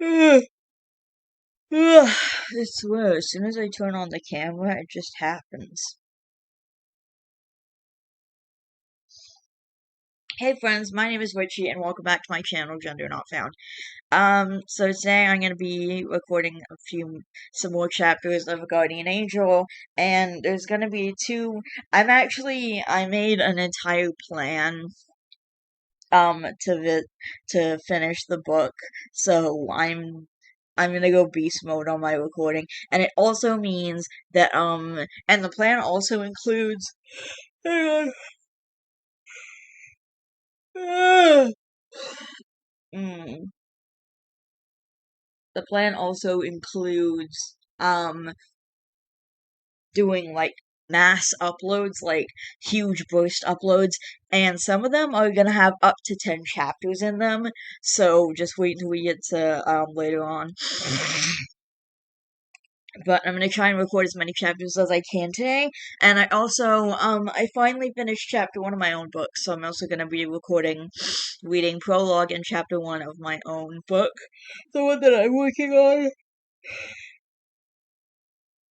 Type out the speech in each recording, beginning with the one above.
Ugh, ugh. I swear, as soon as I turn on the camera, it just happens. Hey friends, my name is Richie, and welcome back to my channel, Gender Not Found. So today I'm gonna be recording some more chapters of A Guardian Angel, and there's gonna be two. I made an entire plan, to finish the book, so I'm gonna go beast mode on my recording, and it also means that, and the plan also includes. Hang on. Mm. The plan also includes doing like mass uploads, like huge burst uploads, and some of them are gonna have up to 10 chapters in them, so just wait until we get to later on. But I'm gonna try and record as many chapters as I can today, and I finally finished chapter 1 of my own book, so I'm also gonna be reading prologue and chapter 1 of my own book, the one that I'm working on.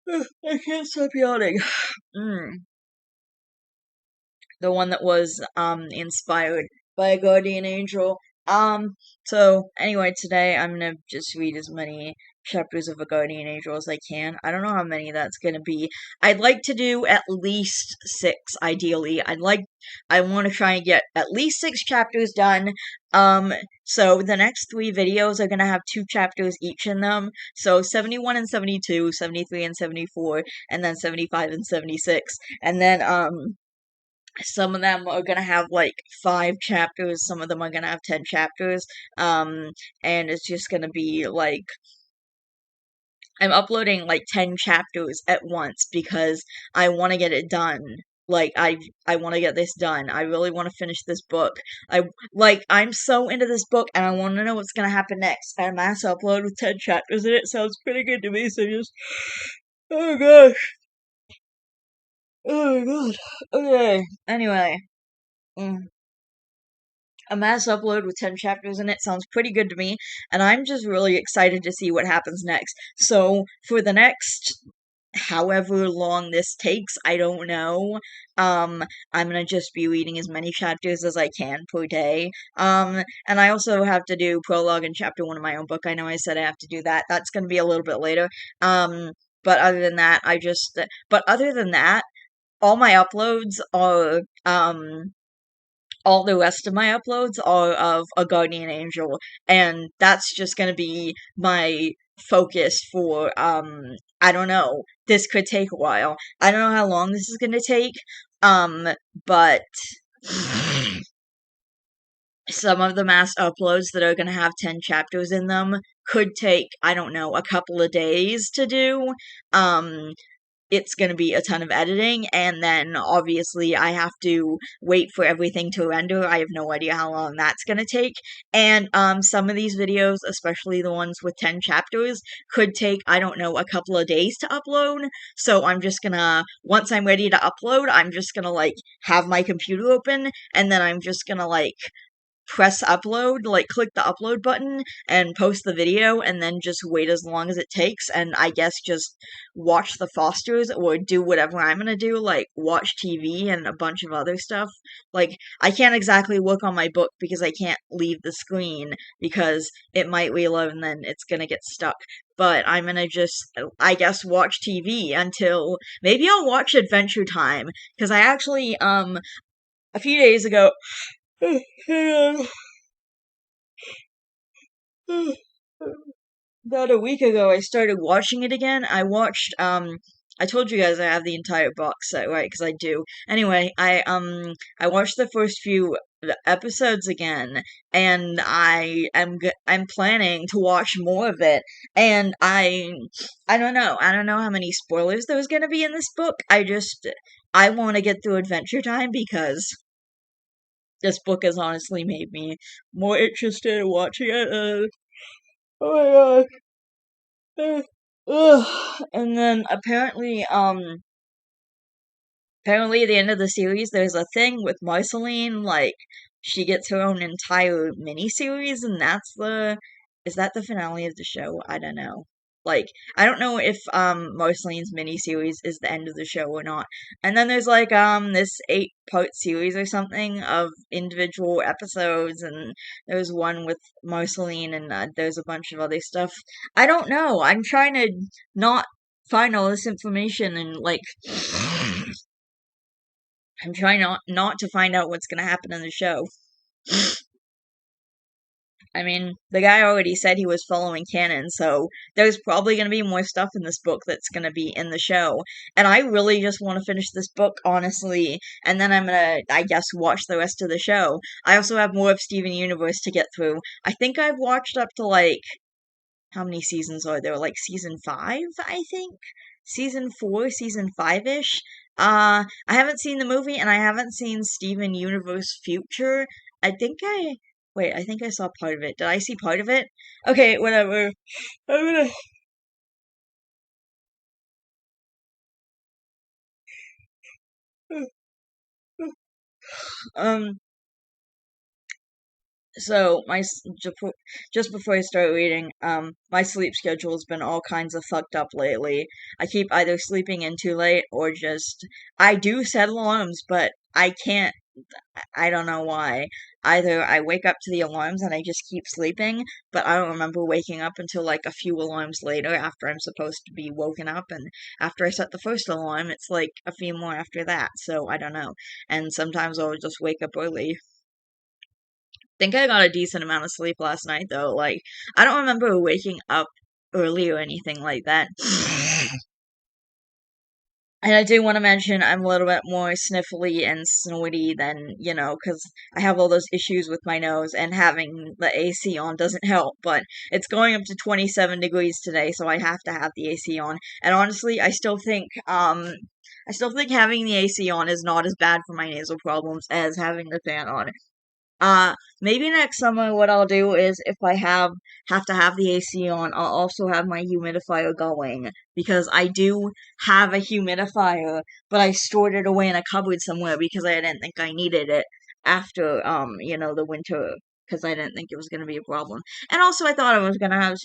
I can't stop yawning. The one that was inspired by a guardian angel. So anyway, today I'm gonna just read as many chapters of a guardian angel as I can. I don't know how many that's gonna be. I'd like to do at least 6, ideally. I want to try and get at least 6 chapters done. So the next 3 videos are gonna have 2 chapters each in them. So 71 and 72, 73 and 74, and then 75 and 76. And then some of them are gonna have like 5 chapters, some of them are gonna have 10 chapters, um, and it's just gonna be like I'm uploading like 10 chapters at once because I want to get it done. Like I want to get this done. I really want to finish this book. I'm so into this book and I want to know what's gonna happen next. And a mass upload with 10 chapters in it sounds pretty good to me. So just oh gosh, oh my god. Okay. Anyway. Mm. A mass upload with 10 chapters in it sounds pretty good to me, and I'm just really excited to see what happens next. So, for the next however long this takes, I don't know. Um, I'm gonna just be reading as many chapters as I can per day. And I also have to do prologue and chapter 1 of my own book. I know I said I have to do that. That's gonna be a little bit later. But other than that, all my uploads are, all the rest of my uploads are of a guardian angel, and that's just gonna be my focus for I don't know. This could take a while. I don't know how long this is gonna take. But some of the mass uploads that are gonna have 10 chapters in them could take, I don't know, a couple of days to do. Um it's going to be a ton of editing, and then obviously I have to wait for everything to render. I have no idea how long that's going to take. And some of these videos, especially the ones with 10 chapters, could take, I don't know, a couple of days to upload. So I'm just gonna, once I'm ready to upload, I'm just gonna like have my computer open, and then I'm just gonna like press upload, like click the upload button and post the video, and then just wait as long as it takes, and I guess just watch the Fosters or do whatever I'm gonna do, like watch TV and a bunch of other stuff. Like, I can't exactly look on my book because I can't leave the screen because it might reload and then it's gonna get stuck. But I'm gonna just, I guess, watch TV until maybe I'll watch Adventure Time because I actually, a few days ago, about a week ago, I started watching it again. I told you guys I have the entire box set, right? Because I do. Anyway, I watched the first few episodes again, and I'm planning to watch more of it. And I don't know. I don't know how many spoilers there's gonna be in this book. I want to get through Adventure Time because this book has honestly made me more interested in watching it. Oh my god. Ugh. And then apparently at the end of the series there's a thing with Marceline, like she gets her own entire mini series, and is that the finale of the show? I don't know. Like, I don't know if Marceline's miniseries is the end of the show or not. And then there's like this 8-part series or something of individual episodes, and there's one with Marceline, and there's a bunch of other stuff. I don't know. I'm trying to not find all this information, and like I'm trying not to find out what's gonna happen in the show. I mean, the guy already said he was following canon, so there's probably going to be more stuff in this book that's going to be in the show. And I really just want to finish this book, honestly, and then I'm going to, I guess, watch the rest of the show. I also have more of Steven Universe to get through. I think I've watched up to like, how many seasons are there? Like season 5, I think? Season 4, season 5-ish? I haven't seen the movie, and I haven't seen Steven Universe Future. I think I Wait, I think I saw part of it. Did I see part of it? Okay, whatever. I'm gonna. Um. So just before I start reading, my sleep schedule has been all kinds of fucked up lately. I keep either sleeping in too late or just I do set alarms, but I can't. I don't know why. Either I wake up to the alarms and I just keep sleeping, but I don't remember waking up until like a few alarms later after I'm supposed to be woken up, and after I set the first alarm, it's like a few more after that, so I don't know. And sometimes I'll just wake up early. Think I got a decent amount of sleep last night though. Like, I don't remember waking up early or anything like that. And I do want to mention I'm a little bit more sniffly and snorty than, because I have all those issues with my nose, and having the AC on doesn't help, but it's going up to 27 degrees today, so I have to have the AC on. And honestly, I still think having the AC on is not as bad for my nasal problems as having the fan on. Maybe next summer what I'll do is if I have to have the AC on, I'll also have my humidifier going because I do have a humidifier, but I stored it away in a cupboard somewhere because I didn't think I needed it after the winter because I didn't think it was going to be a problem. And also I thought I was going to have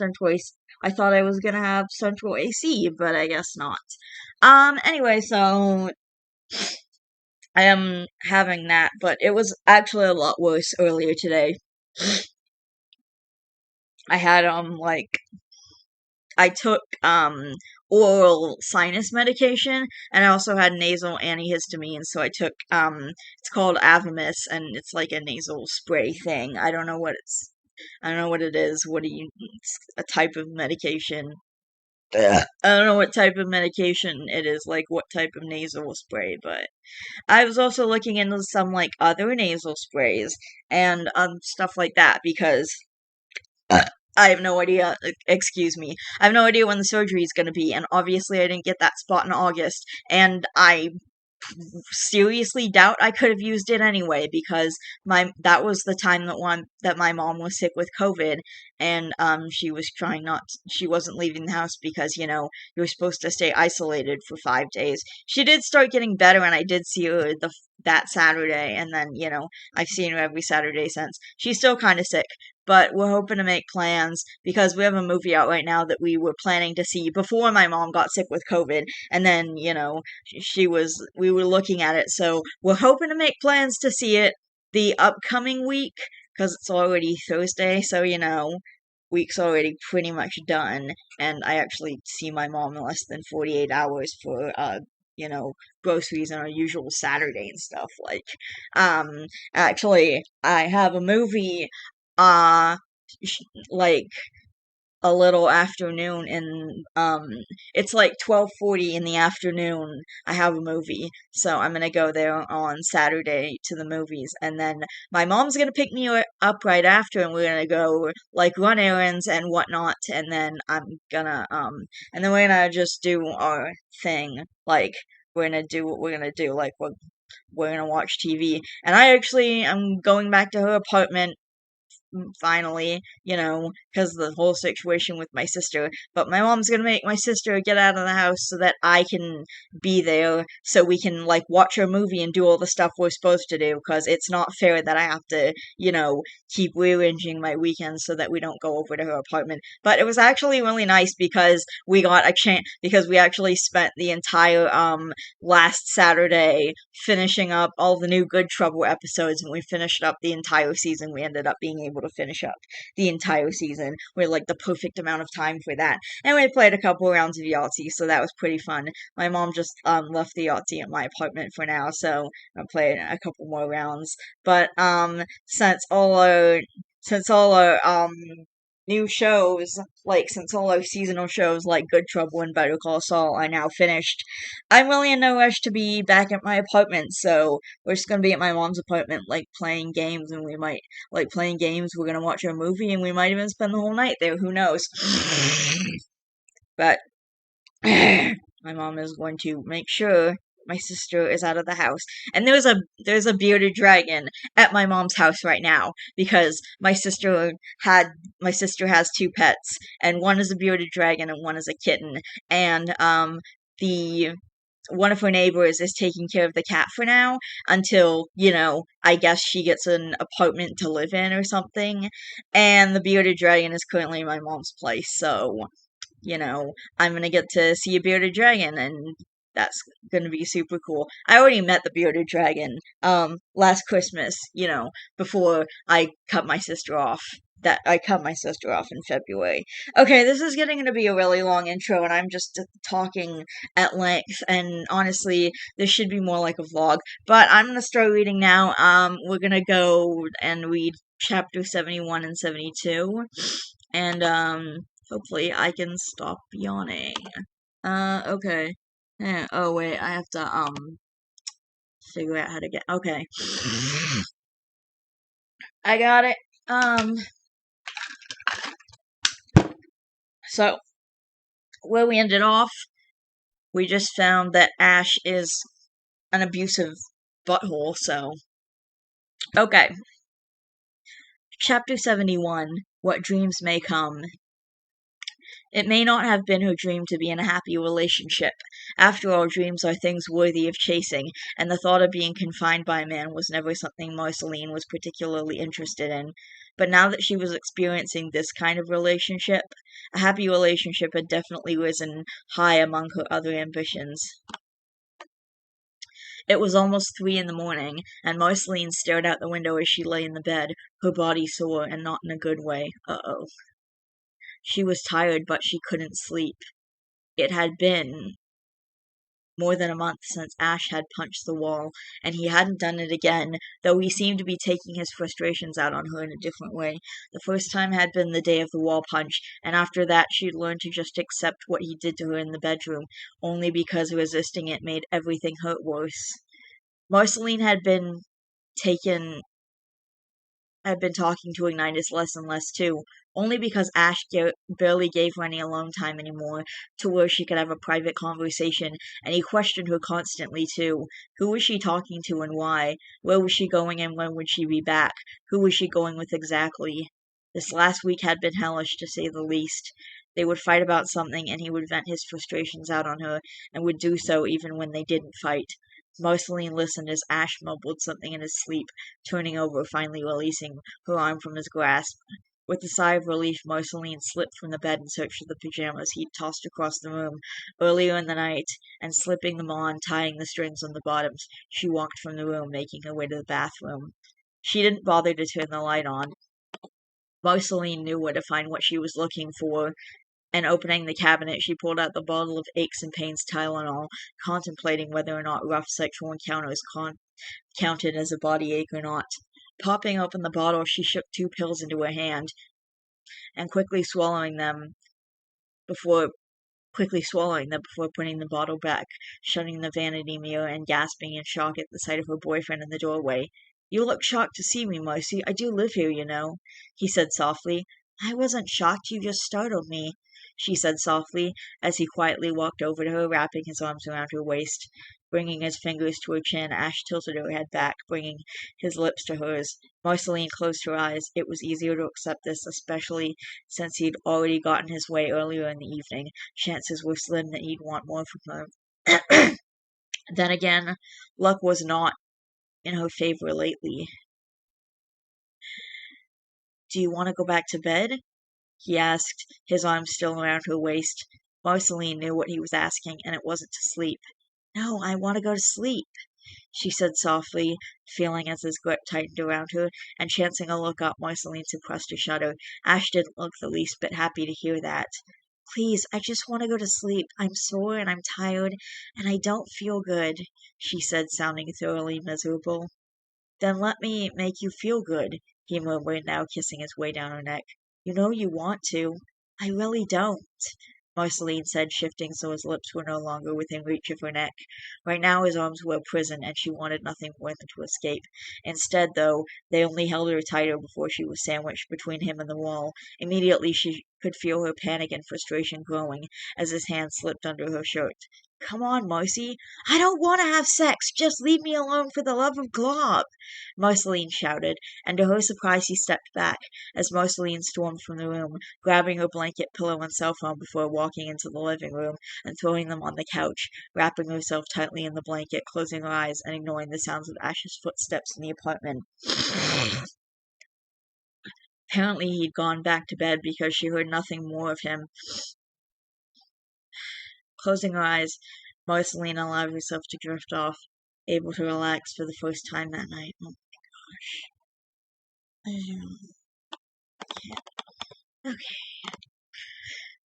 I thought I was going to have central AC, but I guess not. Anyway, so I am having that, but it was actually a lot worse earlier today. I had I took oral sinus medication, and I also had nasal antihistamine, so I took it's called Avamis, and it's like a nasal spray thing. I don't know what it is. It's a type of medication. I don't know what type of medication it is, like what type of nasal spray, but I was also looking into some like other nasal sprays and stuff like that because I have no idea. Excuse me. I have no idea when the surgery is going to be, and obviously I didn't get that spot in August, and I seriously doubt I could have used it anyway because my that was the time that my mom was sick with COVID, and she was trying not she wasn't leaving the house because you were supposed to stay isolated for 5 days. She did start getting better, and I did see her that Saturday, and then I've seen her every Saturday since. She's still kind of sick, but we're hoping to make plans because we have a movie out right now that we were planning to see before my mom got sick with COVID, and then we were looking at it, so we're hoping to make plans to see it the upcoming week because it's already Thursday, so week's already pretty much done, and I actually see my mom in less than 48 hours for you know groceries on our usual Saturday and stuff. Like, actually, I have a movie uh like a little afternoon, and it's like 12:40 in the afternoon. I have a movie, so I'm gonna go there on Saturday to the movies, and then my mom's gonna pick me up right after, and we're gonna go like run errands and whatnot, and then and then we're gonna just do our thing. Like, we're gonna do what we're gonna do. Like, we're gonna watch TV, and I actually am going back to her apartment finally, because of the whole situation with my sister. But my mom's gonna make my sister get out of the house so that I can be there so we can, like, watch our movie and do all the stuff we're supposed to do, because it's not fair that I have to, keep rearranging my weekends so that we don't go over to her apartment. But it was actually really nice because we got a chance, because we actually spent the entire, last Saturday finishing up all the new Good Trouble episodes, and we finished up the entire season. We ended up being able to finish up the entire season with, like, the perfect amount of time for that. And we played a couple rounds of Yahtzee, so that was pretty fun. My mom just left the Yahtzee at my apartment for now, so I'll play a couple more rounds. But since all our new shows, like, since all our seasonal shows like Good Trouble and Better Call Saul are now finished, I'm really in no rush to be back at my apartment, so we're just gonna be at my mom's apartment, like, playing games, and we might, like, playing games, we're gonna watch a movie, and we might even spend the whole night there, who knows. But my mom is going to make sure my sister is out of the house. And there's a bearded dragon at my mom's house right now, because my sister has two pets, and one is a bearded dragon and one is a kitten. And the one of her neighbors is taking care of the cat for now until, I guess she gets an apartment to live in or something. And the bearded dragon is currently in my mom's place, so I'm gonna get to see a bearded dragon, and that's gonna be super cool. I already met the bearded dragon, last Christmas, before I cut my sister off. That I cut my sister off in February. Okay, this is getting to be a really long intro, and I'm just talking at length, and honestly, this should be more like a vlog. But I'm gonna start reading now. We're gonna go and read chapter 71 and 72, and hopefully I can stop yawning. Okay. Oh wait, I have to figure out how to get. Okay. I got it. So where we ended off, we just found that Ash is an abusive butthole, so okay. Chapter 71, What Dreams May Come. It may not have been her dream to be in a happy relationship. After all, dreams are things worthy of chasing, and the thought of being confined by a man was never something Marceline was particularly interested in. But now that she was experiencing this kind of relationship, a happy relationship had definitely risen high among her other ambitions. It was almost 3 in the morning, and Marceline stared out the window as she lay in the bed, her body sore and not in a good way. Uh-oh. She was tired, but she couldn't sleep. It had been more than a month since Ash had punched the wall, and he hadn't done it again, though he seemed to be taking his frustrations out on her in a different way. The first time had been the day of the wall punch, and after that she'd learned to just accept what he did to her in the bedroom, only because resisting it made everything hurt worse. Marceline taken had been talking to Ignitus less and less too, only because Ash barely gave her any alone time anymore, to where she could have a private conversation, and he questioned her constantly too. Who was she talking to and why? Where was she going and when would she be back? Who was she going with exactly? This last week had been hellish, to say the least. They would fight about something, and he would vent his frustrations out on her, and would do so even when they didn't fight. Marceline listened as Ash mumbled something in his sleep, turning over, finally releasing her arm from his grasp. With a sigh of relief, Marceline slipped from the bed and searched for the pajamas he'd tossed across the room earlier in the night, and slipping them on, tying the strings on the bottoms, she walked from the room, making her way to the bathroom. She didn't bother to turn the light on. Marceline knew where to find what she was looking for, and opening the cabinet, she pulled out the bottle of Aches and Pains Tylenol, contemplating whether or not rough sexual encounters counted as a body ache or not. Popping open the bottle, she shook 2 pills into her hand, and quickly swallowing them before putting the bottle back, shutting the vanity mirror, and gasping in shock at the sight of her boyfriend in the doorway. "You look shocked to see me, Marcy. I do live here, you know," he said softly. "I wasn't shocked, you just startled me," she said softly, as he quietly walked over to her, wrapping his arms around her waist. Bringing his fingers to her chin, Ash tilted her head back, bringing his lips to hers. Marceline closed her eyes. It was easier to accept this, especially since he'd already gotten his way earlier in the evening. Chances were slim that he'd want more from her. Then again, luck was not in her favor lately. "Do you want to go back to bed?" he asked, his arms still around her waist. Marceline knew what he was asking, and it wasn't to sleep. "No, I want to go to sleep," she said softly, feeling as his grip tightened around her, and chancing a look up, Marceline suppressed a shudder. Ash didn't look the least bit happy to hear that. "Please, I just want to go to sleep. I'm sore and I'm tired, and I don't feel good," she said, sounding thoroughly miserable. "Then let me make you feel good," he murmured, now kissing his way down her neck. "You know you want to." "I really don't," Marceline said, shifting so his lips were no longer within reach of her neck. Right now his arms were a prison, and she wanted nothing more than to escape. Instead, though, they only held her tighter before she was sandwiched between him and the wall. Immediately she could feel her panic and frustration growing as his hand slipped under her shirt. "Come on, Marcy. I don't want to have sex. Just leave me alone for the love of Glob," Marceline shouted, and to her surprise he stepped back as Marceline stormed from the room, grabbing her blanket, pillow, and cell phone before walking into the living room and throwing them on the couch, wrapping herself tightly in the blanket, closing her eyes, and ignoring the sounds of Ash's footsteps in the apartment. Apparently he'd gone back to bed because she heard nothing more of him. Closing her eyes, Marceline allowed herself to drift off, able to relax for the first time that night. Oh my gosh. Okay.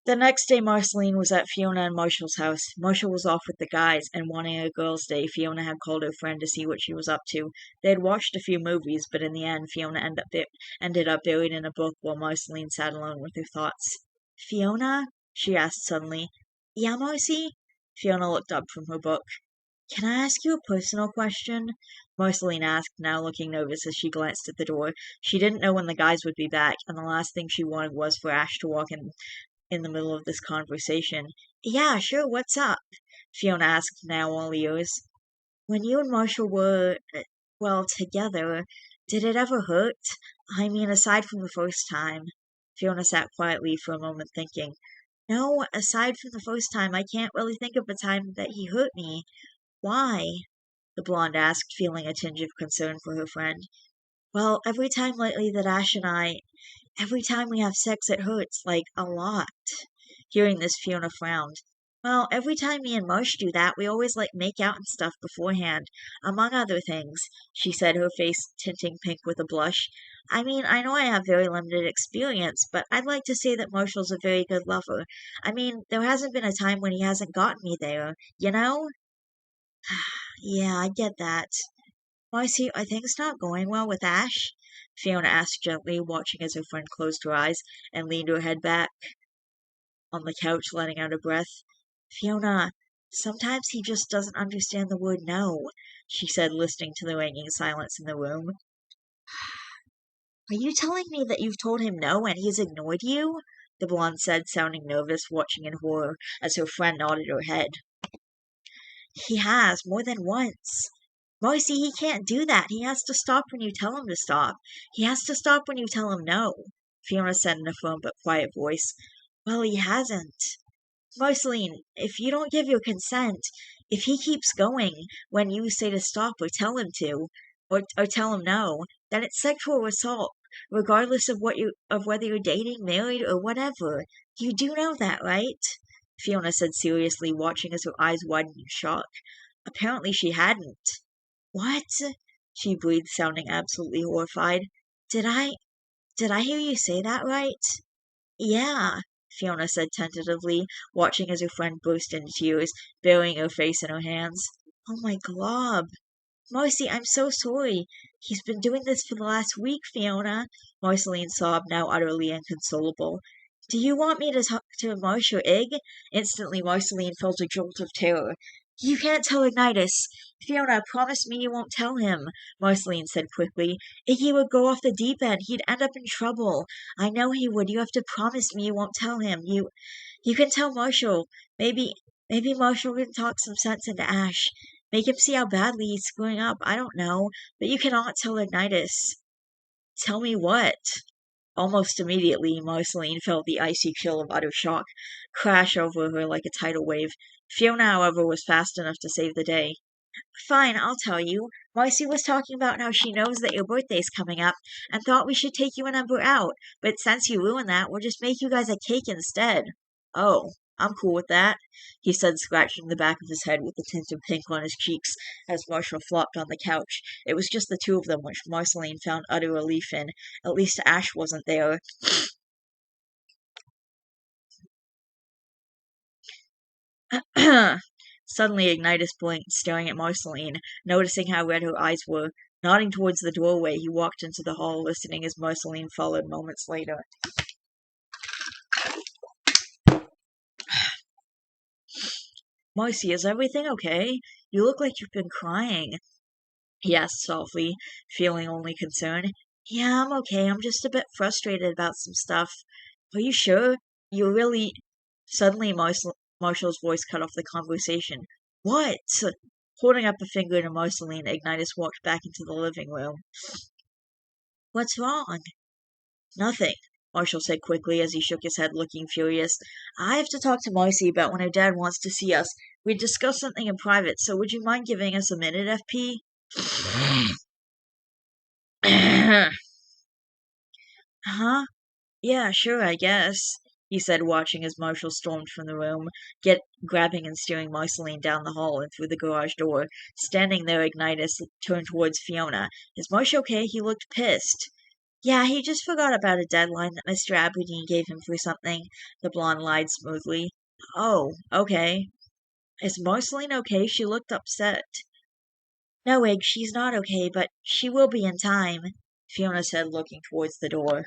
The next day Marceline was at Fiona and Marshall's house. Marshall was off with the guys, and wanting a girls' day, Fiona had called her friend to see what she was up to. They had watched a few movies, but in the end, Fiona ended up buried in a book while Marceline sat alone with her thoughts. "Fiona?" she asked suddenly. "Yeah, Marcy?" Fiona looked up from her book. "Can I ask you a personal question?" Marceline asked, now looking nervous as she glanced at the door. She didn't know when the guys would be back, and the last thing she wanted was for Ash to walk in the middle of this conversation. "Yeah, sure, what's up?" Fiona asked, now all ears. "When you and Marshall were, well, together, did it ever hurt? I mean, aside from the first time." Fiona sat quietly for a moment thinking. "No, aside from the first time, I can't really think of a time that he hurt me. Why?" the blonde asked, feeling a tinge of concern for her friend. "Well, every time lately that every time we have sex it hurts, like, a lot." Hearing this, Fiona frowned. "Well, every time me and Marsh do that, we always, like, make out and stuff beforehand, among other things," she said, her face tinting pink with a blush. "I mean, I know I have very limited experience, but I'd like to say that Marshall's a very good lover. I mean, there hasn't been a time when he hasn't gotten me there, you know?" "Yeah, I get that. Marcy, are things not going well with Ash?" Fiona asked gently, watching as her friend closed her eyes and leaned her head back on the couch, letting out a breath. "Fiona, sometimes he just doesn't understand the word no," she said, listening to the ringing silence in the room. "Are you telling me that you've told him no and he's ignored you?" the blonde said, sounding nervous, watching in horror as her friend nodded her head. "He has, more than once. Marcy, he can't do that. He has to stop when you tell him to stop. He has to stop when you tell him no," Fiona said in a firm but quiet voice. "Well, he hasn't. Marceline, if you don't give your consent, if he keeps going when you say to stop or tell him to, or tell him no, then it's sexual assault, regardless of whether you're dating, married, or whatever. You do know that, right?" Fiona said seriously, watching as her eyes widened in shock. Apparently she hadn't. "What?" she breathed, sounding absolutely horrified. Did I hear you say that right?" "Yeah," Fiona said tentatively, watching as her friend burst into tears, burying her face in her hands. "Oh my glob. Marcy, I'm so sorry. He's been doing this for the last week, Fiona," Marceline sobbed, now utterly inconsolable. "Do you want me to talk to Marsh or Ig?" Instantly Marceline felt a jolt of terror. "You can't tell Ignitus. Fiona, promise me you won't tell him," Marceline said quickly. "Iggy would go off the deep end. He'd end up in trouble. I know he would. You have to promise me you won't tell him. You can tell Marshall. Maybe Marshall can talk some sense into Ash. Make him see how badly he's screwing up. I don't know, but you cannot tell Ignitus. Tell me what? Almost immediately, Marceline felt the icy chill of utter shock crash over her like a tidal wave. Fiona, however, was fast enough to save the day. Fine, I'll tell you. Marcy was talking about how she knows that your birthday's coming up and thought we should take you and Ember out, but since you ruined that, we'll just make you guys a cake instead. Oh, I'm cool with that, he said, scratching the back of his head with a tint of pink on his cheeks as Marshall flopped on the couch. It was just the two of them, which Marceline found utter relief in. At least Ash wasn't there. Suddenly, Ignitus blinked, staring at Marceline, noticing how red her eyes were. Nodding towards the doorway, he walked into the hall, listening as Marceline followed moments later. Marcy, is everything okay? You look like you've been crying, he asked softly, feeling only concern. Yeah, I'm okay. I'm just a bit frustrated about some stuff. Are you sure? You really... Suddenly, Marshall's voice cut off the conversation. What? Holding up a finger to Marceline, Ignitus walked back into the living room. What's wrong? Nothing, Marshall said quickly as he shook his head, looking furious. I have to talk to Marcy about when her dad wants to see us. We discussed something in private, so would you mind giving us a minute, FP? Huh? Yeah, sure, I guess, he said, watching as Marshall stormed from the room, grabbing and steering Marceline down the hall and through the garage door. Standing there, Ignitus turned towards Fiona. Is Marsh okay? He looked pissed. Yeah, he just forgot about a deadline that Mr. Aberdeen gave him for something, the blonde lied smoothly. Oh, okay. Is Marceline okay? She looked upset. No, Ig, she's not okay, but she will be in time, Fiona said, looking towards the door.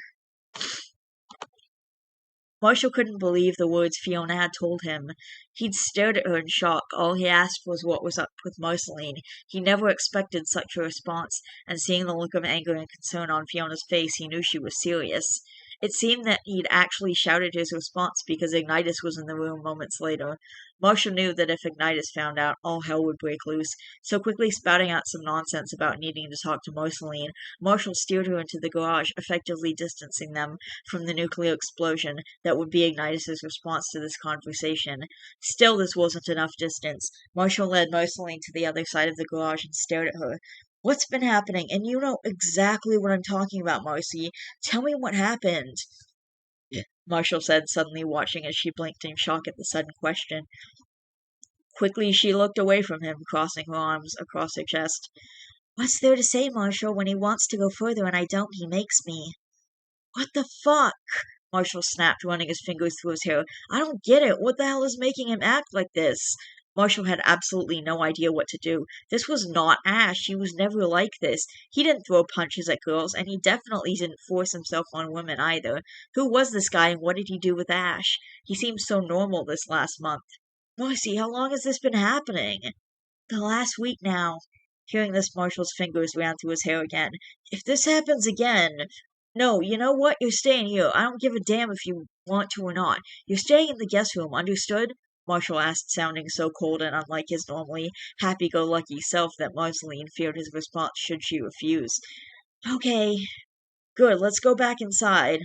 Marshall couldn't believe the words Fiona had told him. He'd stared at her in shock. All he asked was what was up with Marceline. He never expected such a response, and seeing the look of anger and concern on Fiona's face, he knew she was serious. It seemed that he'd actually shouted his response because Ignitus was in the room moments later. Marshall knew that if Ignitus found out, all hell would break loose. So quickly spouting out some nonsense about needing to talk to Marceline, Marshall steered her into the garage, effectively distancing them from the nuclear explosion that would be Ignitus's response to this conversation. Still, this wasn't enough distance. Marshall led Marceline to the other side of the garage and stared at her. What's been happening? And you know exactly what I'm talking about, Marcy. Tell me what happened. Marshall said, suddenly watching as she blinked in shock at the sudden question. Quickly, she looked away from him, crossing her arms across her chest. What's there to say, Marshall? When he wants to go further and I don't, he makes me. What the fuck? Marshall snapped, running his fingers through his hair. I don't get it. What the hell is making him act like this? Marshall had absolutely no idea what to do. This was not Ash. He was never like this. He didn't throw punches at girls, and he definitely didn't force himself on women either. Who was this guy, and what did he do with Ash? He seemed so normal this last month. Marcy, how long has this been happening? The last week now. Hearing this, Marshall's fingers ran through his hair again. If this happens again... No, you know what? You're staying here. I don't give a damn if you want to or not. You're staying in the guest room, understood? Marshall asked, sounding so cold and unlike his normally happy-go-lucky self that Marceline feared his response should she refuse. Okay. Good, let's go back inside.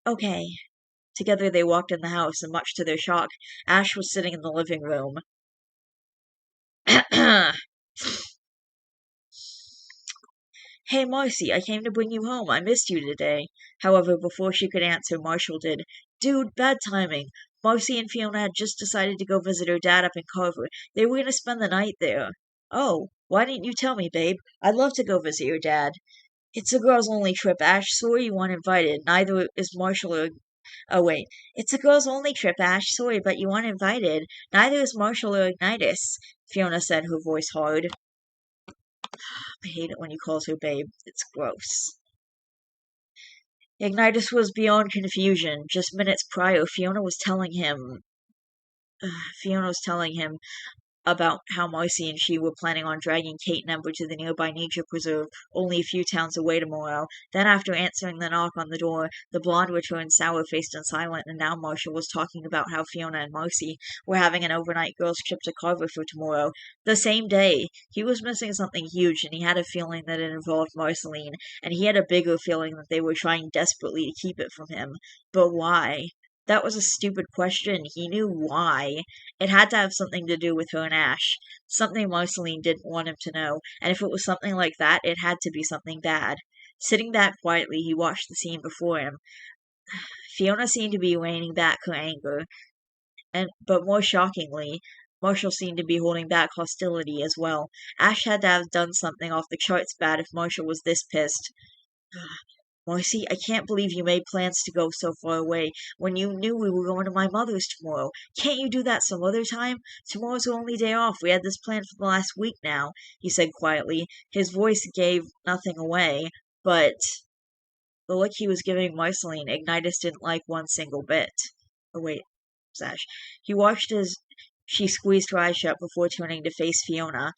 Okay. Together they walked in the house, and much to their shock, Ash was sitting in the living room. Hey, Marcy, I came to bring you home. I missed you today. However, before she could answer, Marshall did. Dude, bad timing. Marcy and Fiona had just decided to go visit her dad up in Carver. They were going to spend the night there. Oh, why didn't you tell me, babe? I'd love to go visit your dad. It's a girls' only trip, Ash. Sorry you weren't invited. Neither is Marshall or... Oh, wait. It's a girls' only trip, Ash. Sorry, but you weren't invited. Neither is Marshall or Ignitus, Fiona said, her voice hard. I hate it when he calls her babe. It's gross. Ignitus was beyond confusion. Just minutes prior, Fiona was telling him, about how Marcy and she were planning on dragging Kate and Ember to the nearby nature preserve only a few towns away tomorrow. Then, after answering the knock on the door, the blonde returned sour-faced and silent, and now Marshall was talking about how Fiona and Marcy were having an overnight girls' trip to Carver for tomorrow. The same day, he was missing something huge, and he had a feeling that it involved Marceline, and he had a bigger feeling that they were trying desperately to keep it from him. But why? That was a stupid question. He knew why. It had to have something to do with her and Ash. Something Marceline didn't want him to know, and if it was something like that, it had to be something bad. Sitting back quietly, he watched the scene before him. Fiona seemed to be reining back her anger, but more shockingly, Marshall seemed to be holding back hostility as well. Ash had to have done something off the charts bad if Marshall was this pissed. Marcy, I can't believe you made plans to go so far away when you knew we were going to my mother's tomorrow. Can't you do that some other time? Tomorrow's our only day off. We had this planned for the last week now, he said quietly. His voice gave nothing away, but the look he was giving Marceline, Ignitus didn't like one single bit. Oh, wait, Sash. He watched as she squeezed her eyes shut before turning to face Fiona.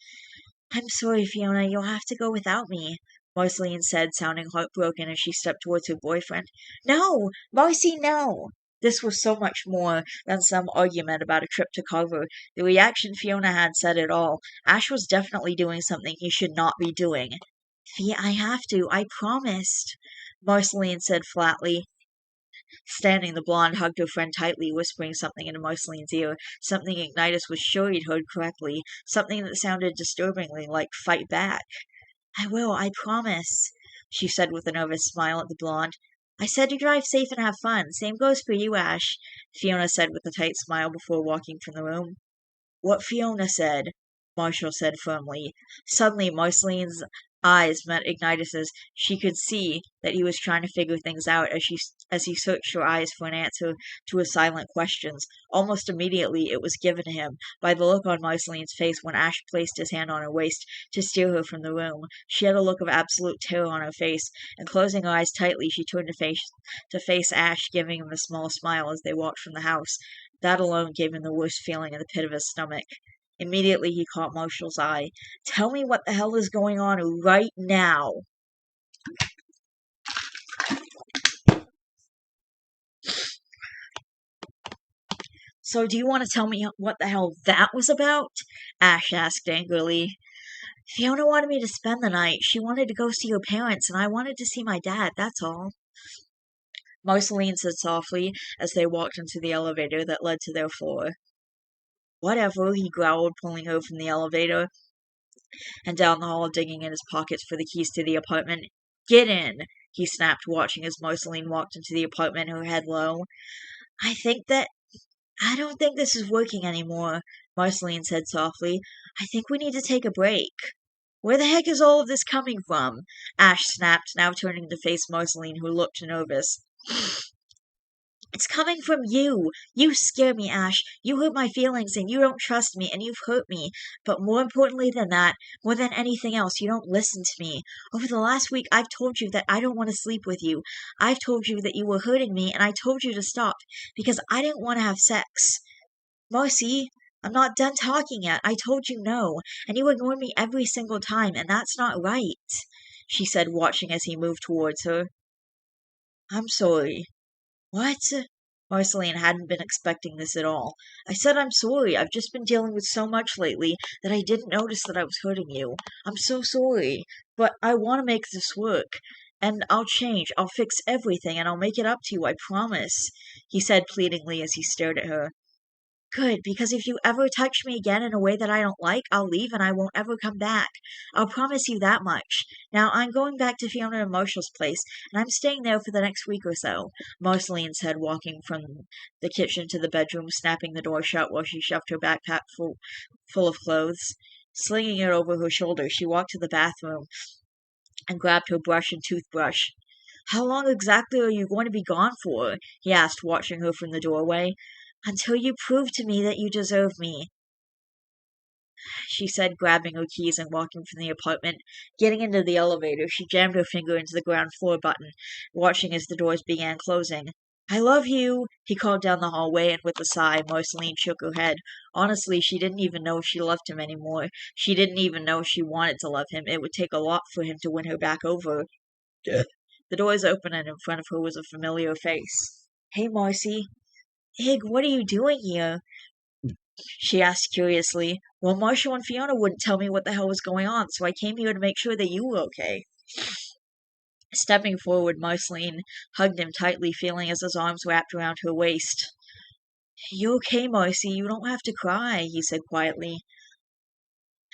I'm sorry, Fiona, you'll have to go without me, Marceline said, sounding heartbroken as she stepped towards her boyfriend. No! Marcy, no! This was so much more than some argument about a trip to Carver. The reaction Fiona had said it all. Ash was definitely doing something he should not be doing. Fia, I have to. I promised, Marceline said flatly. Standing, the blonde hugged her friend tightly, whispering something into Marceline's ear, something Ignitus was sure he'd heard correctly, something that sounded disturbingly like fight back. I will, I promise, she said with a nervous smile at the blonde. I said to drive safe and have fun. Same goes for you, Ash, Fiona said with a tight smile before walking from the room. What Fiona said, Marshall said firmly. Suddenly, Marceline's eyes met Ignitus's. She could see that he was trying to figure things out as he searched her eyes for an answer to his silent questions. Almost immediately, it was given to him by the look on Marceline's face when Ash placed his hand on her waist to steer her from the room. She had a look of absolute terror on her face, and closing her eyes tightly, she turned to face Ash, giving him a small smile as they walked from the house. That alone gave him the worst feeling in the pit of his stomach. Immediately he caught Marshall's eye. Tell me what the hell is going on right now. So do you want to tell me what the hell that was about? Ash asked angrily. Fiona wanted me to spend the night. She wanted to go see her parents, and I wanted to see my dad, that's all. Marceline said softly as they walked into the elevator that led to their floor. Whatever, he growled, pulling her from the elevator and down the hall, digging in his pockets for the keys to the apartment. Get in, he snapped, watching as Marceline walked into the apartment, her head low. I don't think this is working anymore, Marceline said softly. I think we need to take a break. Where the heck is all of this coming from? Ash snapped, now turning to face Marceline, who looked nervous. It's coming from you. You scare me, Ash. You hurt my feelings and you don't trust me and you've hurt me. But more importantly than that, more than anything else, you don't listen to me. Over the last week, I've told you that I don't want to sleep with you. I've told you that you were hurting me and I told you to stop because I didn't want to have sex. Marcy, I'm not done talking yet. I told you no, and you ignored me every single time, and that's not right, she said, watching as he moved towards her. I'm sorry. What? Marceline hadn't been expecting this at all. I said I'm sorry. I've just been dealing with so much lately that I didn't notice that I was hurting you. I'm so sorry. But I want to make this work. And I'll change. I'll fix everything and I'll make it up to you, I promise, he said pleadingly as he stared at her. Good, because if you ever touch me again in a way that I don't like, I'll leave and I won't ever come back. I'll promise you that much. Now, I'm going back to Fiona and Marshall's place, and I'm staying there for the next week or so, Marceline said, walking from the kitchen to the bedroom, snapping the door shut while she shoved her backpack full of clothes. Slinging it over her shoulder, she walked to the bathroom and grabbed her brush and toothbrush. How long exactly are you going to be gone for? He asked, watching her from the doorway. Until you prove to me that you deserve me, she said, grabbing her keys and walking from the apartment. Getting into the elevator, she jammed her finger into the ground floor button, watching as the doors began closing. I love you, he called down the hallway, and with a sigh, Marceline shook her head. Honestly, she didn't even know if she loved him anymore. She didn't even know if she wanted to love him. It would take a lot for him to win her back over. The doors opened, and in front of her was a familiar face. Hey, Marcy. Ig, what are you doing here? She asked curiously. Well, Marshall and Fiona wouldn't tell me what the hell was going on, so I came here to make sure that you were okay. Stepping forward, Marceline hugged him tightly, feeling as his arms wrapped around her waist. You okay, Marcy? You don't have to cry, he said quietly.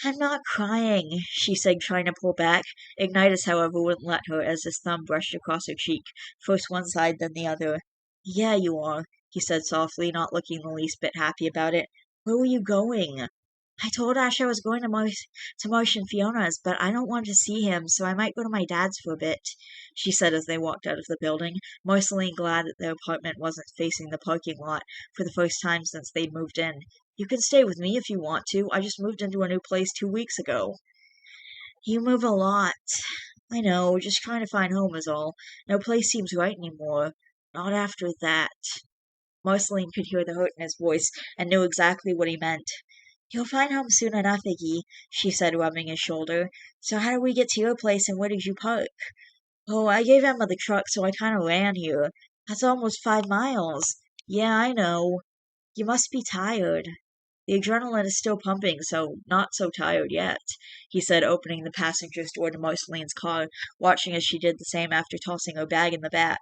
I'm not crying, she said, trying to pull back. Ignitus, however, wouldn't let her as his thumb brushed across her cheek, first one side, then the other. Yeah, you are, he said softly, not looking the least bit happy about it. Where were you going? I told Ash I was going to Marsh and Fiona's, but I don't want to see him, so I might go to my dad's for a bit, she said as they walked out of the building, Marceline glad that their apartment wasn't facing the parking lot for the first time since they'd moved in. You can stay with me if you want to. I just moved into a new place 2 weeks ago. You move a lot. I know, just trying to find home is all. No place seems right anymore. Not after that. Marceline could hear the hurt in his voice and knew exactly what he meant. You'll find home soon enough, Iggy, she said, rubbing his shoulder. So how did we get to your place and where did you park? Oh, I gave Emma the truck, so I kind of ran here. That's almost 5 miles. Yeah, I know. You must be tired. The adrenaline is still pumping, so not so tired yet, he said, opening the passenger's door to Marceline's car, watching as she did the same after tossing her bag in the back.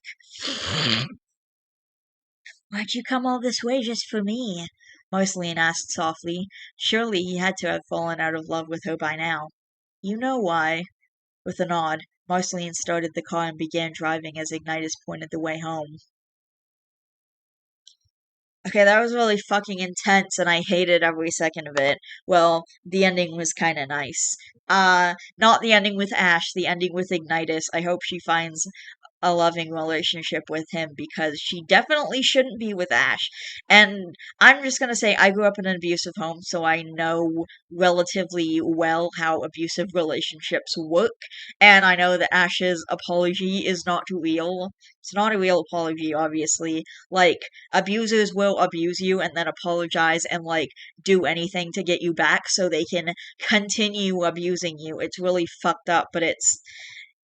Why'd you come all this way just for me? Marceline asked softly. Surely he had to have fallen out of love with her by now. You know why. With a nod, Marceline started the car and began driving as Ignitus pointed the way home. Okay, that was really fucking intense and I hated every second of it. Well, the ending was kinda nice. Not the ending with Ash, the ending with Ignitus. I hope she finds a loving relationship with him because she definitely shouldn't be with Ash. And I'm just gonna say I grew up in an abusive home, so I know relatively well how abusive relationships work. And I know that Ash's apology is not real. It's not a real apology, obviously. Like, abusers will abuse you and then apologize and, like, do anything to get you back so they can continue abusing you. It's really fucked up, but it's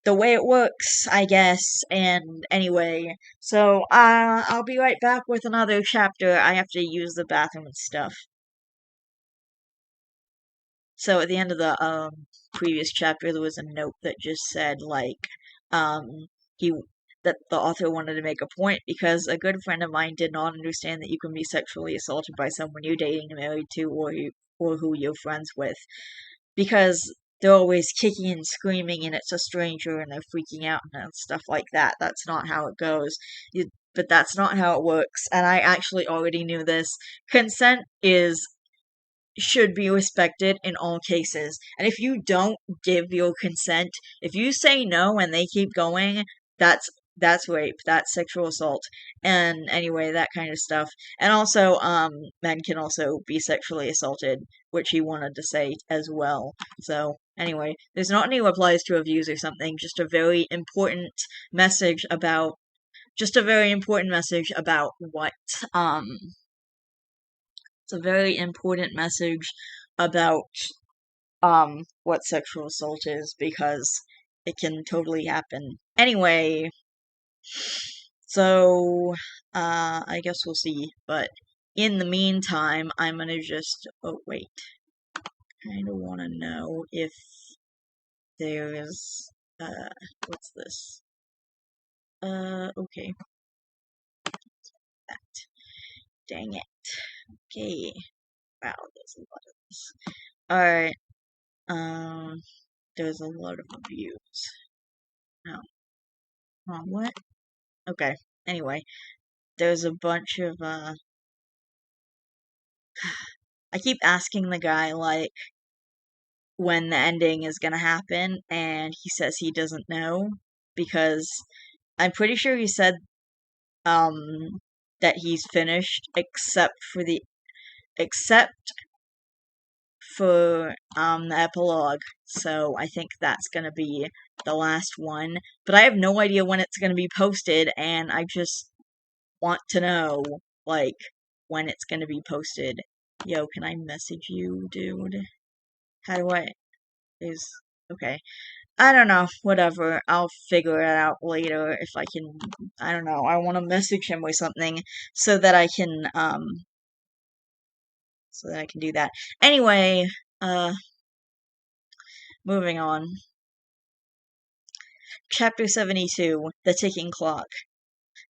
the way it works, I guess. And anyway, so I'll be right back with another chapter. I have to use the bathroom and stuff. So at the end of the previous chapter, there was a note that just said like he that the author wanted to make a point because a good friend of mine did not understand that you can be sexually assaulted by someone you're dating, married to, or who you're friends with because they're always kicking and screaming and it's a stranger and they're freaking out and stuff like that. That's not how it goes. But that's not how it works. And I actually already knew this. Consent is should be respected in all cases. And if you don't give your consent, if you say no and they keep going, that's rape, that's sexual assault. And anyway, that kind of stuff. And also, men can also be sexually assaulted, which he wanted to say as well. So, anyway, there's not any replies to reviews or something, just a very important message about what, it's a very important message about what sexual assault is because it can totally happen. Anyway, so I guess we'll see. But in the meantime, I'm gonna just wait. Kinda wanna know if there's what's this? Okay. That. Dang it. Okay. Wow, there's a lot of this. Alright. There's a lot of reviews. No. What? Okay. Anyway, there's a bunch of, I keep asking the guy, like, when the ending is gonna happen, and he says he doesn't know, because I'm pretty sure he said, that he's finished, except for, the epilogue, so I think that's gonna be the last one, but I have no idea when it's gonna be posted, and want to know, like, when it's gonna be posted. Yo, can I message you, dude? How do I... Is... Okay. I don't know. Whatever. I'll figure it out later if I can... I don't know. I want to message him with something so that I can, so that I can do that. Anyway, moving on. Chapter 72, The Ticking Clock.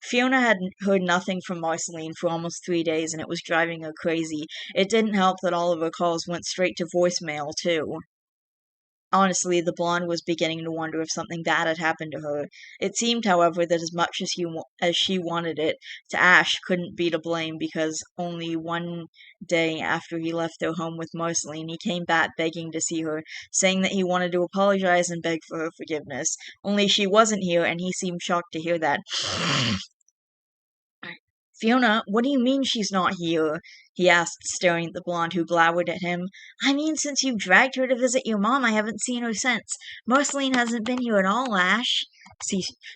Fiona had heard nothing from Marceline for almost 3 days, and it was driving her crazy. It didn't help that all of her calls went straight to voicemail, too. Honestly, the blonde was beginning to wonder if something bad had happened to her. It seemed, however, that as much as she wanted it, to Ash couldn't be to blame because only one day after he left their home with Marceline, he came back begging to see her, saying that he wanted to apologize and beg for her forgiveness. Only she wasn't here, and he seemed shocked to hear that. Fiona, what do you mean she's not here? He asked, staring at the blonde who glowered at him. I mean, since you dragged her to visit your mom, I haven't seen her since. Marceline hasn't been here at all, Ash,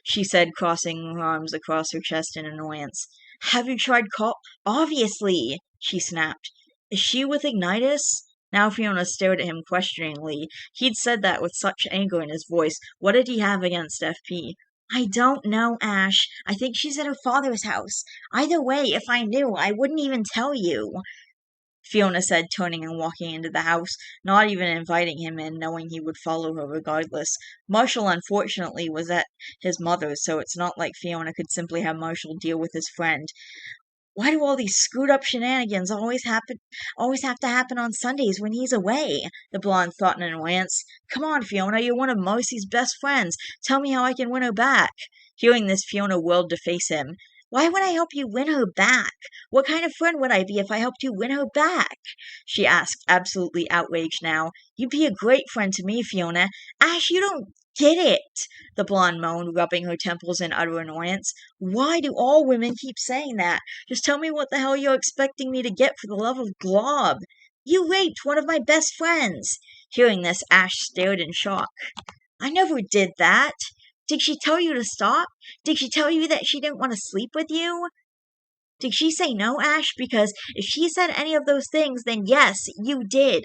she said, crossing her arms across her chest in annoyance. Have you tried Obviously, she snapped. Is she with Ignitus? Now Fiona stared at him questioningly. He'd said that with such anger in his voice. What did he have against FP? I don't know, Ash. I think she's at her father's house. Either way, if I knew, I wouldn't even tell you, Fiona said, turning and walking into the house, not even inviting him in, knowing he would follow her regardless. Marshall, unfortunately, was at his mother's, so it's not like Fiona could simply have Marshall deal with his friend. Why do all these screwed up shenanigans always have to happen on Sundays when he's away? The blonde thought in annoyance. Come on, Fiona, you're one of Marcy's best friends. Tell me how I can win her back. Hearing this, Fiona whirled to face him. Why would I help you win her back? What kind of friend would I be if I helped you win her back? She asked, absolutely outraged now. You'd be a great friend to me, Fiona. Ash, you don't get it, the blonde moaned, rubbing her temples in utter annoyance. Why do all women keep saying that? Just tell me what the hell you're expecting me to get for the love of Glob. You raped one of my best friends. Hearing this, Ash stared in shock. I never did that. Did she tell you to stop? Did she tell you that she didn't want to sleep with you? Did she say no, Ash? Because if she said any of those things, then yes, you did.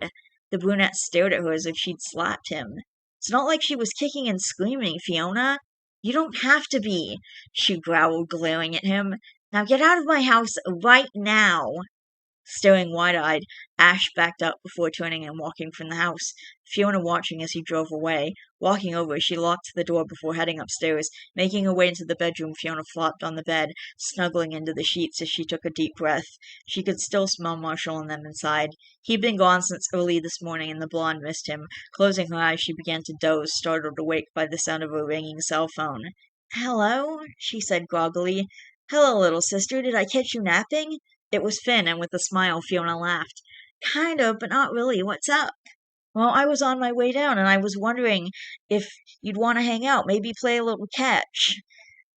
The brunette stared at her as if she'd slapped him. It's not like she was kicking and screaming, Fiona. You don't have to be, she growled, glaring at him. Now get out of my house right now. Staring wide-eyed, Ash backed up before turning and walking from the house, Fiona watching as he drove away. Walking over, she locked the door before heading upstairs. Making her way into the bedroom, Fiona flopped on the bed, snuggling into the sheets as she took a deep breath. She could still smell Marshall and them inside. He'd been gone since early this morning, and the blonde missed him. Closing her eyes, she began to doze, startled awake by the sound of a ringing cell phone. Hello? She said groggily. Hello, little sister. Did I catch you napping? It was Finn, and with a smile, Fiona laughed. Kind of, but not really. What's up? Well, I was on my way down, and I was wondering if you'd want to hang out, maybe play a little catch.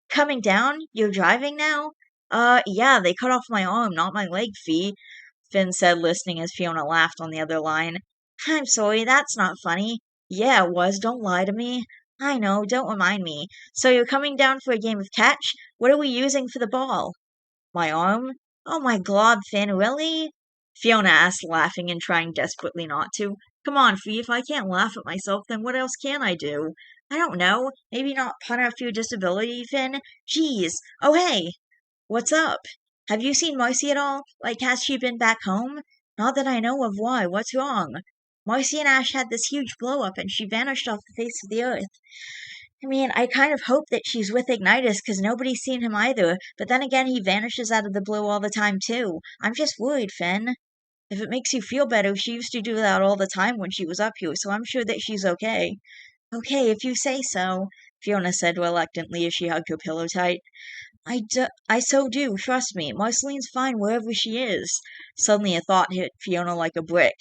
Coming down? You're driving now? Yeah, they cut off my arm, not my leg, Fee, Finn said, listening as Fiona laughed on the other line. I'm sorry, that's not funny. Yeah, it was. Don't lie to me. I know, don't remind me. So you're coming down for a game of catch? What are we using for the ball? My arm? Oh my glob, Finn, really? Fiona asked, laughing and trying desperately not to. Come on, Fee, if I can't laugh at myself, then what else can I do? I don't know. Maybe not pun after your disability, Finn? Jeez. Oh, hey. What's up? Have you seen Marcy at all? Like, has she been back home? Not that I know of. Why? What's wrong? Marcy and Ash had this huge blow-up, and she vanished off the face of the earth. I mean, I kind of hope that she's with Ignitus because nobody's seen him either, but then again, he vanishes out of the blue all the time, too. I'm just worried, Finn. If it makes you feel better, she used to do that all the time when she was up here, so I'm sure that she's okay. Okay, if you say so, Fiona said reluctantly as she hugged her pillow tight. I so do, trust me. Marceline's fine wherever she is. Suddenly a thought hit Fiona like a brick.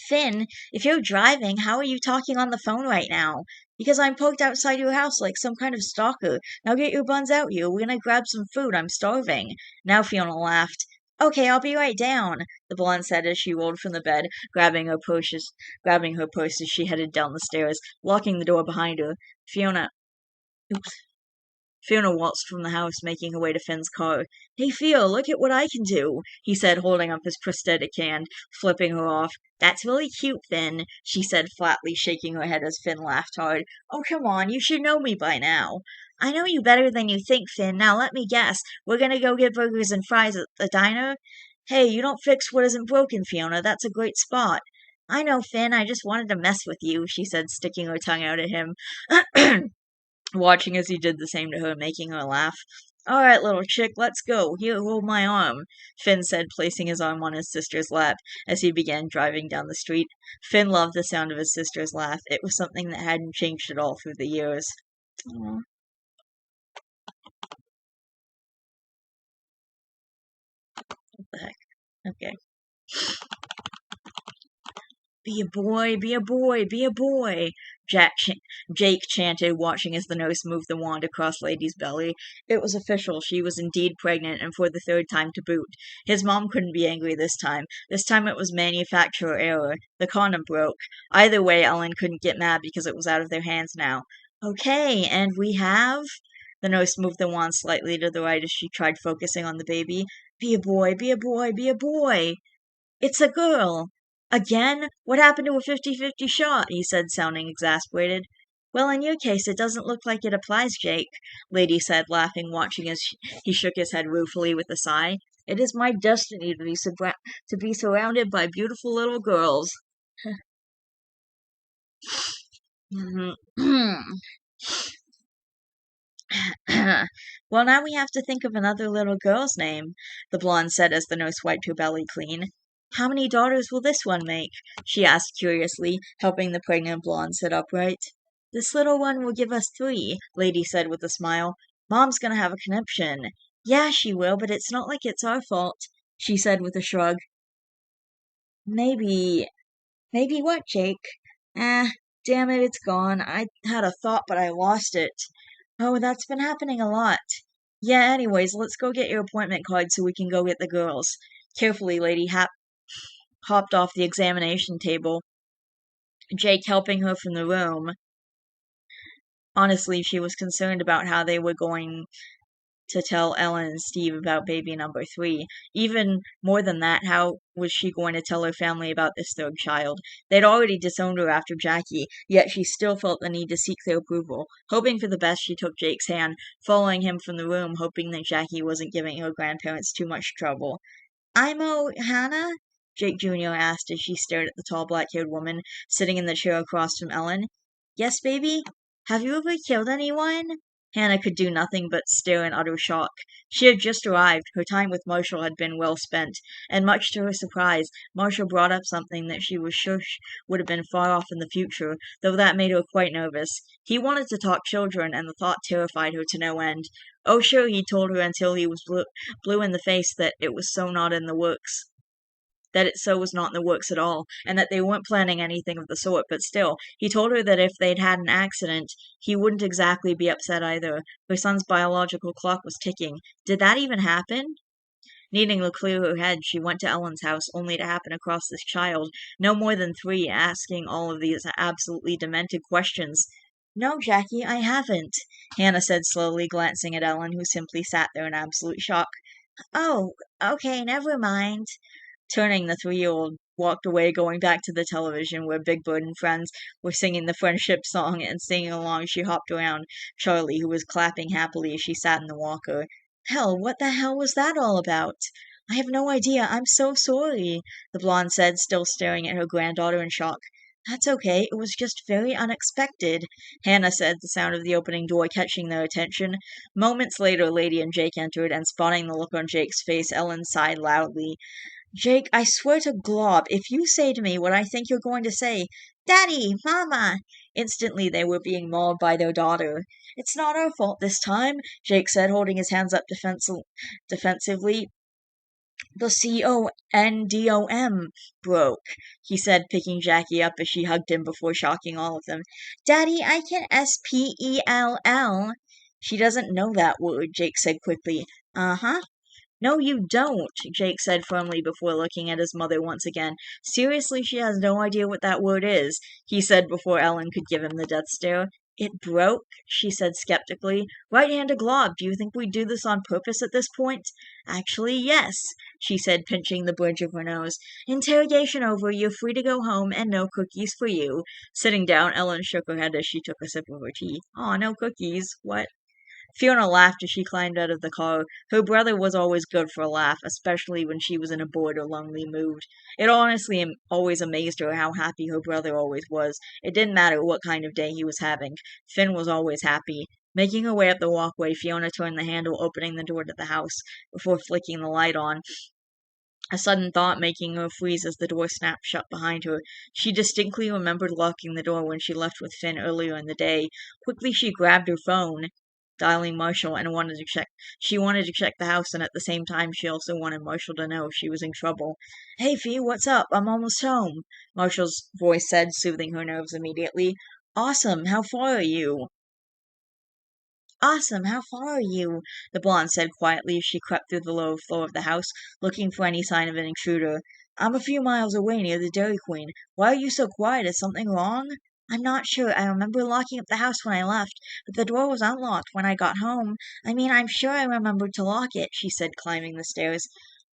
Finn, if you're driving, how are you talking on the phone right now? Because I'm parked outside your house like some kind of stalker. Now get your buns out here. We're gonna grab some food. I'm starving. Now Fiona laughed. Okay, I'll be right down, the blonde said as she rolled from the bed, grabbing her purse as she headed down the stairs, locking the door behind her. Fiona Fiona waltzed from the house, making her way to Finn's car. "Hey, Theo, look at what I can do," he said, holding up his prosthetic hand, flipping her off. "That's really cute, Finn," she said flatly, shaking her head as Finn laughed hard. "Oh, come on, you should know me by now." "I know you better than you think, Finn. Now let me guess. We're gonna go get burgers and fries at the diner?" "Hey, you don't fix what isn't broken, Fiona. That's a great spot." "I know, Finn. I just wanted to mess with you," she said, sticking her tongue out at him, watching as he did the same to her, making her laugh. "All right, little chick, let's go. Here, hold my arm," Finn said, placing his arm on his sister's lap as he began driving down the street. Finn loved the sound of his sister's laugh. It was something that hadn't changed at all through the years. Aw, what the heck? Okay. "Be a boy, be a boy, be a boy," Jake chanted, watching as the nurse moved the wand across Lady's belly. It was official. She was indeed pregnant, and for the third time to boot. His mom couldn't be angry this time. This time it was manufacturer error. The condom broke. Either way, Ellen couldn't get mad because it was out of their hands now. "Okay, and we have?" The nurse moved the wand slightly to the right as she tried focusing on the baby. "Be a boy, be a boy, be a boy." "It's a girl." "Again? What happened to a 50-50 shot?" he said, sounding exasperated. "Well, in your case, it doesn't look like it applies, Jake," Lady said, laughing, watching as he shook his head ruefully with a sigh. "It is my destiny to be surrounded by beautiful little girls." "Well, now we have to think of another little girl's name," the blonde said as the nurse wiped her belly clean. "How many daughters will this one make?" she asked curiously, helping the pregnant blonde sit upright. "This little one will give us 3, Lady said with a smile. "Mom's gonna have a conniption." "Yeah, she will, but it's not like it's our fault," she said with a shrug. "Maybe Maybe what, Jake?" "Eh, damn it, it's gone. I had a thought, but I lost it." "Oh, that's been happening a lot." "Yeah, anyways, let's go get your appointment card so we can go get the girls." Carefully, Lady hopped off the examination table, Jake helping her from the room. Honestly, she was concerned about how they were going to tell Ellen and Steve about baby number 3. Even more than that, how was she going to tell her family about this third child? They'd already disowned her after Jackie, yet she still felt the need to seek their approval. Hoping for the best, she took Jake's hand, following him from the room, hoping that Jackie wasn't giving her grandparents too much trouble. "I'm Hannah?" Jake Jr. asked as she stared at the tall black-haired woman sitting in the chair across from Ellen. "Yes, baby? Have you ever killed anyone?" Hannah could do nothing but stare in utter shock. She had just arrived, her time with Marshall had been well spent, and much to her surprise, Marshall brought up something that she was sure would have been far off in the future, though that made her quite nervous. He wanted to talk children, and the thought terrified her to no end. Oh, sure, he told her until he was blue in the face that it was so not in the works. That it so was not in the works at all, and that they weren't planning anything of the sort, but still, he told her that if they'd had an accident, he wouldn't exactly be upset either. Her son's biological clock was ticking. Did that even happen? Needing to clear her head, she went to Ellen's house, only to happen across this child, no more than 3, asking all of these absolutely demented questions. "No, Jackie, I haven't," Hannah said slowly, glancing at Ellen, who simply sat there in absolute shock. "Oh, okay, never mind." Turning, the 3-year-old walked away, going back to the television where Big Bird and friends were singing the friendship song, and singing along she hopped around Charlie, who was clapping happily as she sat in the walker. "Hell, what the hell was that all about?" "I have no idea. I'm so sorry," the blonde said, still staring at her granddaughter in shock. "That's okay. It was just very unexpected," Hannah said, the sound of the opening door catching their attention. Moments later, Lady and Jake entered, and spotting the look on Jake's face, Ellen sighed loudly. "Jake, I swear to Glob, if you say to me what I think you're going to say, Daddy, Mama!" Instantly they were being mauled by their daughter. "It's not our fault this time," Jake said, holding his hands up defensively. "The condom broke," he said, picking Jackie up as she hugged him before shocking all of them. "Daddy, I can spell." "She doesn't know that word," Jake said quickly. "Uh-huh. "No, you don't," Jake said firmly before looking at his mother once again. "Seriously, she has no idea what that word is," he said before Ellen could give him the death stare. It broke, she said skeptically. Right-handed glove. Do you think we do this on purpose at this point? Actually, yes, she said, pinching the bridge of her nose. Interrogation over. You're free to go home, and no cookies for you. Sitting down, Ellen shook her head as she took a sip of her tea. Aw, no cookies. What? Fiona laughed as she climbed out of the car. Her brother was always good for a laugh, especially when she was in a bored or lonely mood. It honestly always amazed her how happy her brother always was. It didn't matter what kind of day he was having. Finn was always happy. Making her way up the walkway, Fiona turned the handle, opening the door to the house before flicking the light on. A sudden thought making her freeze as the door snapped shut behind her. She distinctly remembered locking the door when she left with Finn earlier in the day. Quickly she grabbed her phone, dialing Marshall, and she wanted to check the house, and at the same time she also wanted Marshall to know if she was in trouble. Hey Fee, what's up? I'm almost home, Marshall's voice said, soothing her nerves immediately. Awesome, how far are you? Awesome, how far are you? The blonde said quietly as she crept through the lower floor of the house, looking for any sign of an intruder. I'm a few miles away near the Dairy Queen. Why are you so quiet? Is something wrong? I'm not sure. I remember locking up the house when I left, but the door was unlocked when I got home. I mean, I'm sure I remembered to lock it, she said, climbing the stairs.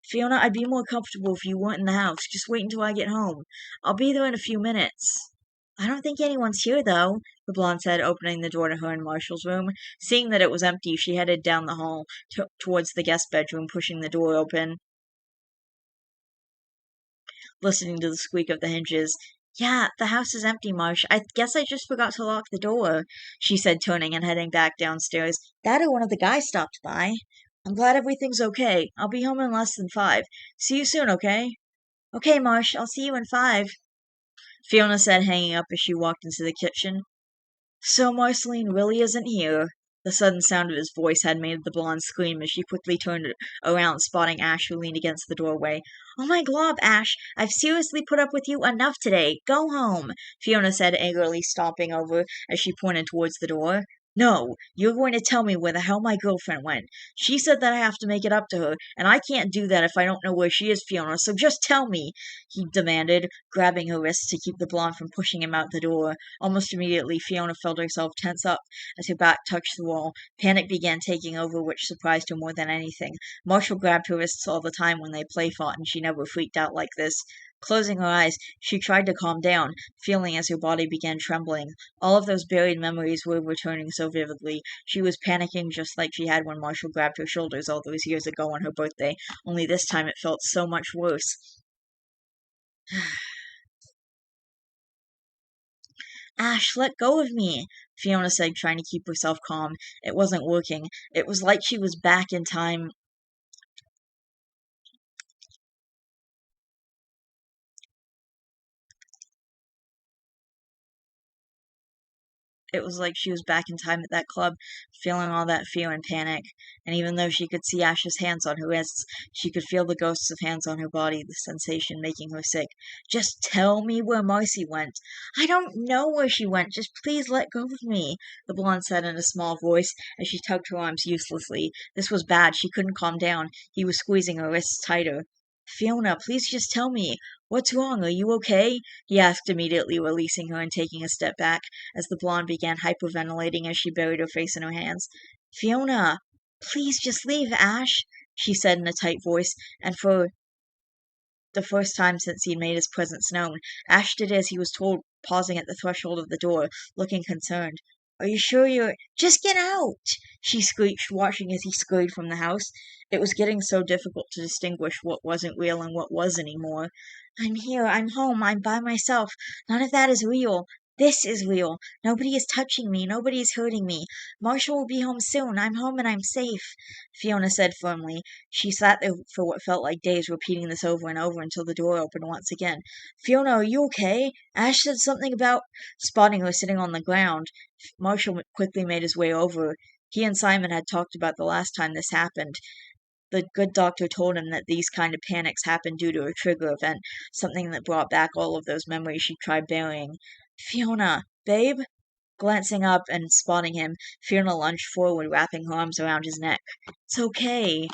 Fiona, I'd be more comfortable if you weren't in the house. Just wait until I get home. I'll be there in a few minutes. I don't think anyone's here, though, the blonde said, opening the door to her and Marshall's room. Seeing that it was empty, she headed down the hall towards the guest bedroom, pushing the door open, listening to the squeak of the hinges. Yeah, the house is empty, Marsh. I guess I just forgot to lock the door, she said, turning and heading back downstairs. That or one of the guys stopped by. I'm glad everything's okay. I'll be home in less than 5. See you soon, okay? Okay, Marsh, I'll see you in 5. Fiona said, hanging up as she walked into the kitchen. So Marceline really isn't here. The sudden sound of his voice had made the blonde scream as she quickly turned around, spotting Ash who leaned against the doorway. Oh my glob, Ash! I've seriously put up with you enough today. Go home, Fiona said angrily, stomping over as she pointed towards the door. No, you're going to tell me where the hell my girlfriend went. She said that I have to make it up to her, and I can't do that if I don't know where she is, Fiona, so just tell me, he demanded, grabbing her wrist to keep the blonde from pushing him out the door. Almost immediately, Fiona felt herself tense up as her back touched the wall. Panic began taking over, which surprised her more than anything. Marshall grabbed her wrists all the time when they play fought, and she never freaked out like this. Closing her eyes, she tried to calm down, feeling as her body began trembling. All of those buried memories were returning so vividly. She was panicking just like she had when Marshall grabbed her shoulders all those years ago on her birthday, only this time it felt so much worse. Ash, let go of me, Fiona said, trying to keep herself calm. It wasn't working. It was like she was back in time. It was like she was back in time at that club, feeling all that fear and panic. And even though she could see Ash's hands on her wrists, she could feel the ghosts of hands on her body, the sensation making her sick. Just tell me where Marcy went. I don't know where she went. Just please let go of me, the blonde said in a small voice as she tugged her arms uselessly. This was bad. She couldn't calm down. He was squeezing her wrists tighter. Fiona, please just tell me. What's wrong? Are you okay? He asked immediately, releasing her and taking a step back as the blonde began hyperventilating as she buried her face in her hands. Fiona, please just leave, Ash, she said in a tight voice, and for the first time since he'd made his presence known, Ash did as he was told, pausing at the threshold of the door, looking concerned. Are you sure you're— Just get out! She screeched, watching as he scurried from the house. It was getting so difficult to distinguish what wasn't real and what was anymore. I'm here, I'm home, I'm by myself. None of that is real. This is real. Nobody is touching me, nobody is hurting me. Marshall will be home soon. I'm home and I'm safe, Fiona said firmly. She sat there for what felt like days, repeating this over and over until the door opened once again. Fiona, are you okay? Ash said something about spotting her sitting on the ground. Marshall quickly made his way over. He and Simon had talked about the last time this happened. The good doctor told him that these kind of panics happen due to a trigger event, something that brought back all of those memories she tried burying. Fiona, babe? Glancing up and spotting him, Fiona lunged forward, wrapping her arms around his neck. It's okay.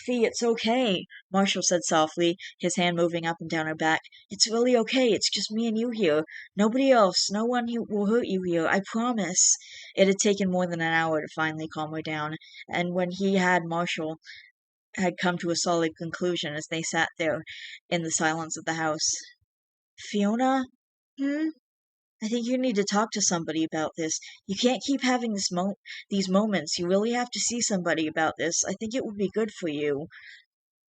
Fee, it's okay, Marshall said softly, his hand moving up and down her back. It's really okay. It's just me and you here. Nobody else. No one who will hurt you here. I promise. It had taken more than an hour to finally calm her down, and when Marshall had come to a solid conclusion as they sat there in the silence of the house. Fiona? Hmm? I think you need to talk to somebody about this. You can't keep having these moments. You really have to see somebody about this. I think it would be good for you,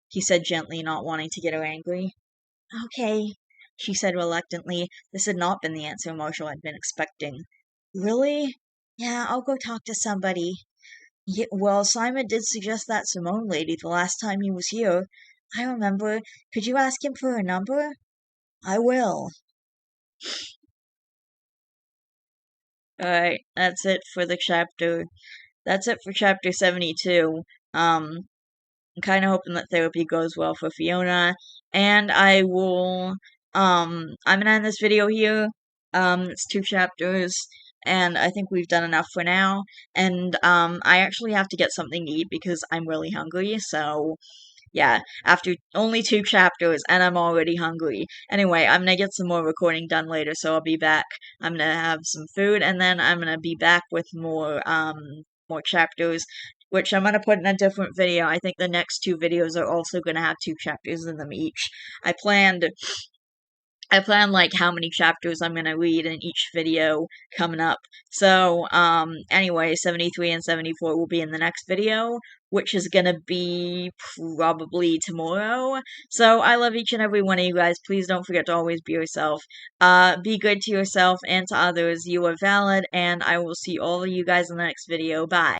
he said gently, not wanting to get her angry. Okay, she said reluctantly. This had not been the answer Marshall had been expecting. Really? Yeah, I'll go talk to somebody. Yeah, well, Simon did suggest that Simone lady the last time he was here. I remember. Could you ask him for her number? I will. Alright, that's it for the chapter. That's it for chapter 72. I'm kind of hoping that therapy goes well for Fiona, and I'm gonna end this video here. It's 2 chapters, and I think we've done enough for now, and, I actually have to get something to eat because I'm really hungry, so, yeah, after only 2 chapters, and I'm already hungry. Anyway, I'm gonna get some more recording done later, so I'll be back. I'm gonna have some food, and then I'm gonna be back with more chapters, which I'm gonna put in a different video. I think the next 2 videos are also gonna have 2 chapters in them each. I planned like how many chapters I'm gonna read in each video coming up. So, anyway, 73 and 74 will be in the next video, which is gonna be probably tomorrow. So, I love each and every one of you guys. Please don't forget to always be yourself. Be good to yourself and to others. You are valid, and I will see all of you guys in the next video. Bye.